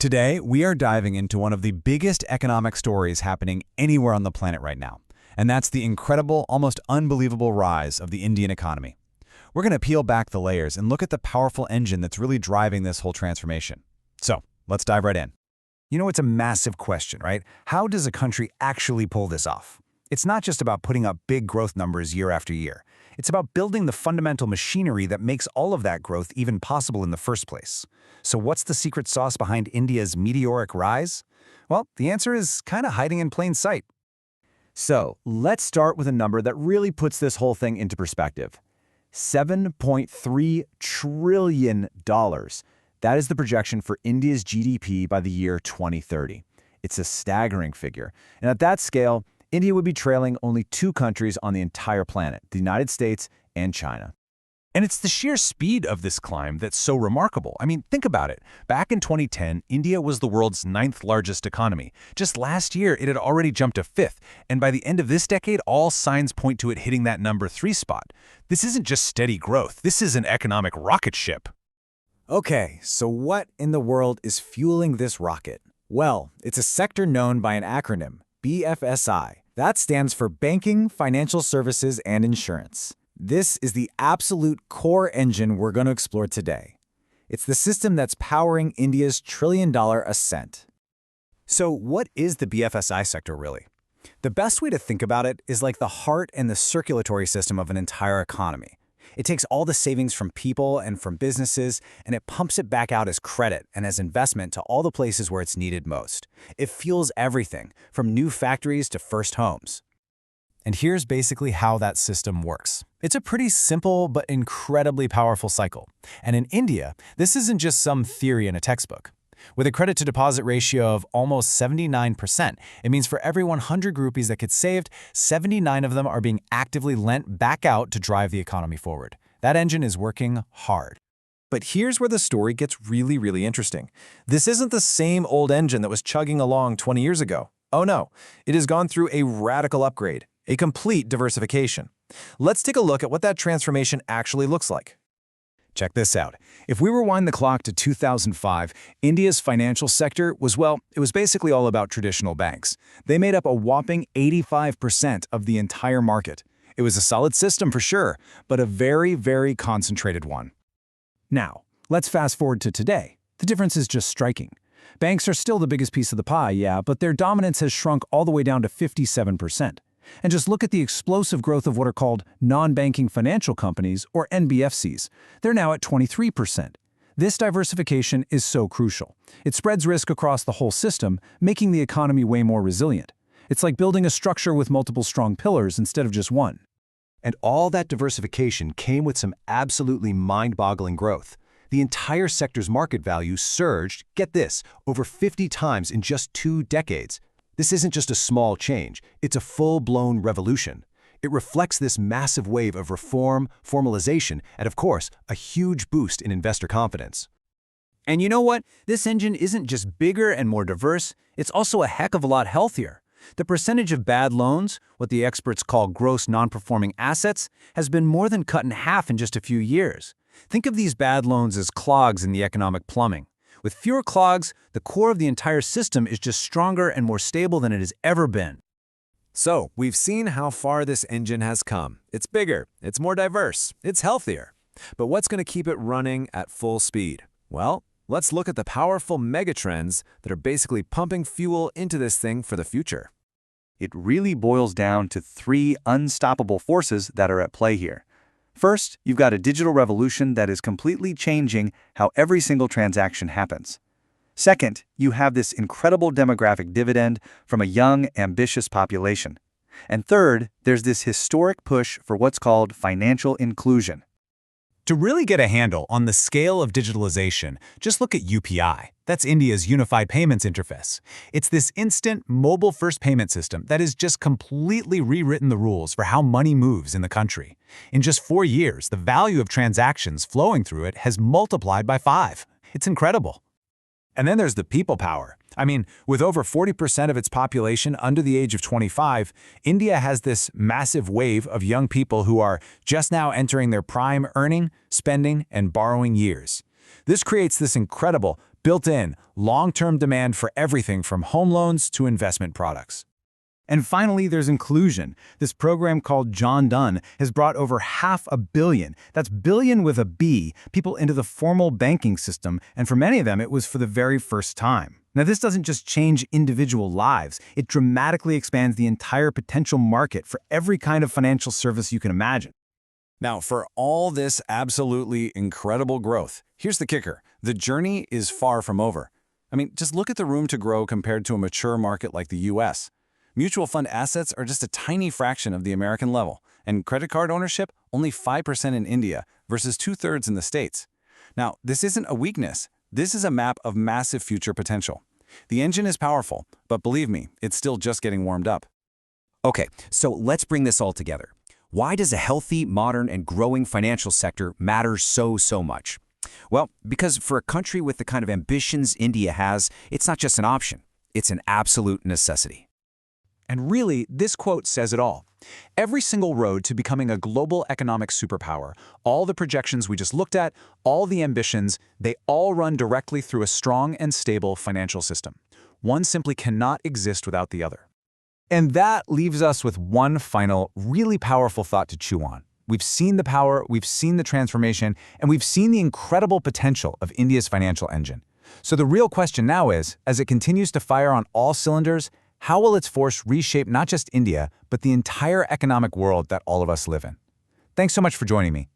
Today, we are diving into one of the biggest economic stories happening anywhere on the planet right now, and that's the incredible, almost unbelievable rise of the Indian economy. We're going to peel back the layers and look at the powerful engine that's really driving this whole transformation. So, let's dive right in. You know, it's a massive question, right? How does a country actually pull this off? It's not just about putting up big growth numbers year after year. It's about building the fundamental machinery that makes all of that growth even possible in the first place. So what's the secret sauce behind India's meteoric rise? Well, the answer is kind of hiding in plain sight. So, let's start with a number that really puts this whole thing into perspective. $7.3 trillion. That is the projection for India's GDP by the year 2030. It's a staggering figure. And at that scale, India would be trailing only two countries on the entire planet, the United States and China. And it's the sheer speed of this climb that's so remarkable. I mean, think about it. Back in 2010, India was the world's 9th largest economy. Just last year, it had already jumped to 5th. And by the end of this decade, all signs point to it hitting that number 3 spot. This isn't just steady growth. This is an economic rocket ship. Okay, so what in the world is fueling this rocket? Well, it's a sector known by an acronym, BFSI. That stands for Banking, Financial Services, and Insurance. This is the absolute core engine we're going to explore today. It's the system that's powering India's trillion-dollar ascent. So what is the BFSI sector really? The best way to think about it is like the heart and the circulatory system of an entire economy. It takes all the savings from people and from businesses, and it pumps it back out as credit and as investment to all the places where it's needed most. It fuels everything, from new factories to first homes. And here's basically how that system works. It's a pretty simple but incredibly powerful cycle. And in India, this isn't just some theory in a textbook. With a credit-to-deposit ratio of almost 79%, it means for every 100 rupees that get saved, 79 of them are being actively lent back out to drive the economy forward. That engine is working hard. But here's where the story gets really interesting. This isn't the same old engine that was chugging along 20 years ago. Oh no, it has gone through a radical upgrade, a complete diversification. Let's take a look at what that transformation actually looks like. Check this out. If we rewind the clock to 2005, India's financial sector was, well, it was basically all about traditional banks. They made up a whopping 85% of the entire market. It was a solid system for sure, but a very concentrated one. Now, let's fast forward to today. The difference is just striking. Banks are still the biggest piece of the pie, yeah, but their dominance has shrunk all the way down to 57%. And just look at the explosive growth of what are called non-banking financial companies, or NBFCs. They're now at 23%. This diversification is so crucial. It spreads risk across the whole system, making the economy way more resilient. It's like building a structure with multiple strong pillars instead of just one. And all that diversification came with some absolutely mind-boggling growth. The entire sector's market value surged, get this, over 50 times in just 2 decades. This isn't just a small change, it's a full-blown revolution. It reflects this massive wave of reform, formalization, and of course, a huge boost in investor confidence. And you know what? This engine isn't just bigger and more diverse, it's also a heck of a lot healthier. The percentage of bad loans, what the experts call gross non-performing assets, has been more than cut in half in just a few years. Think of these bad loans as clogs in the economic plumbing. With fewer clogs, the core of the entire system is just stronger and more stable than it has ever been. So, we've seen how far this engine has come. It's bigger, it's more diverse, it's healthier. But what's going to keep it running at full speed? Well, let's look at the powerful megatrends that are basically pumping fuel into this thing for the future. It really boils down to 3 unstoppable forces that are at play here. First, you've got a digital revolution that is completely changing how every single transaction happens. Second, you have this incredible demographic dividend from a young, ambitious population. And third, there's this historic push for what's called financial inclusion. To really get a handle on the scale of digitalization, just look at UPI. That's India's Unified Payments Interface. It's this instant, mobile-first payment system that has just completely rewritten the rules for how money moves in the country. In just 4 years, the value of transactions flowing through it has multiplied by 5. It's incredible. And then there's the people power. I mean, with over 40% of its population under the age of 25, India has this massive wave of young people who are just now entering their prime earning, spending, and borrowing years. This creates this incredible Built-in, long-term demand for everything from home loans to investment products. And finally, there's inclusion. This program called John Donne has brought over 500 million, that's billion with a B, people into the formal banking system, and for many of them, it was for the very first time. Now, this doesn't just change individual lives, it dramatically expands the entire potential market for every kind of financial service you can imagine. Now, for all this absolutely incredible growth, here's the kicker. The journey is far from over. I mean, just look at the room to grow compared to a mature market like the US. Mutual fund assets are just a tiny fraction of the American level, and credit card ownership only 5% in India versus 2/3 in the States. Now, this isn't a weakness. This is a map of massive future potential. The engine is powerful, but believe me, it's still just getting warmed up. Okay, so let's bring this all together. Why does a healthy, modern, and growing financial sector matter so much? Well, because for a country with the kind of ambitions India has, it's not just an option, it's an absolute necessity. And really, this quote says it all. Every single road to becoming a global economic superpower, all the projections we just looked at, all the ambitions, they all run directly through a strong and stable financial system. One simply cannot exist without the other. And that leaves us with one final, really powerful thought to chew on. We've seen the power, we've seen the transformation, and we've seen the incredible potential of India's financial engine. So the real question now is, as it continues to fire on all cylinders, how will its force reshape not just India, but the entire economic world that all of us live in? Thanks so much for joining me.